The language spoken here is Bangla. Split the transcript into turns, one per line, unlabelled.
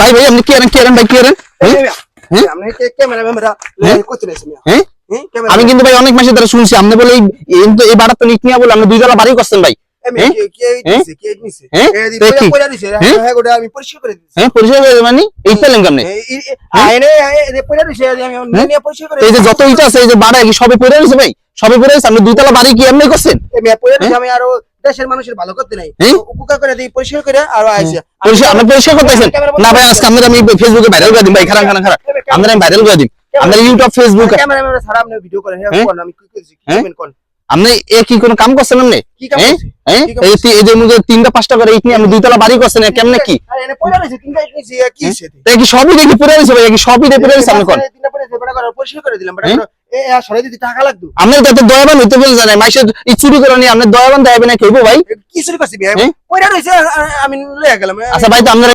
ভাই ভাই আপনি কি করেন ভাই কি করেন
আপনি ক্যামেরা ম্যামেরা করতে নাইছেন
হ্যাঁ আমি কিন্তু ভাই অনেক মাসে ধরে শুনছি আপনি বলে এই বাড়া তো নিক নিয়া বলে আপনি 2 তলা বাড়ি করছেন ভাই
আমি পরিষ্কার করে দিচ্ছি
পরিষ্কার করে মানে এই পেলেন কেমনে এই যে যত ইটা আছে এই যে বাড়া কি সবে পড়ে রইছে ভাই সবে পড়ে রইছে আপনি 2 তলা বাড়ি কি এমনি করছেন
আমি আরো দেশের মানুষের ভালো করতে নাই উপকার করে দিই পরিষ্কার করে আর আইছে
আপনি পরিষ্কার করতেছেন না ভাই আজকে আমি ফেসবুকে ভাইরাল করে দিই ভাই খারাপ আমরা আমি ভাইরাল করে দিই আমরা ইউটিউব ফেসবুক
ক্যামেরা ছাড়া আপনি ভিডিও করেন আমি কি করছি কমেন্ট কোন
আপনি কি কোনো কাম করছেন আপনি
কি কাম করছি
এই যে মুগে 3টা 5টা করে ইট নিয়ে আপনি 2 তলা বাড়ি করছেন কেমনে কি
আরে এনে পয়লা রইছে তিনটা ইট নিছি কি সেতে
কি সবই দেখি পুরো রইছে ভাই কি সবই দেখি পুরো রইছে আপনি কোন
তিনটা পরে বড় করে পরিষ্কার করে দিলাম বড় সরাই দিতে টাকা লাগতো
আপনি তো দয়াবান হইতে বল জানেন মাইসে ই চুরি করে নি আপনি দয়াবান দেবেন না কইবো ভাই
কি চুরি করছি ভাই পয়লা রইছে আমি লয়ে গেলাম
আচ্ছা ভাই তো আপনারা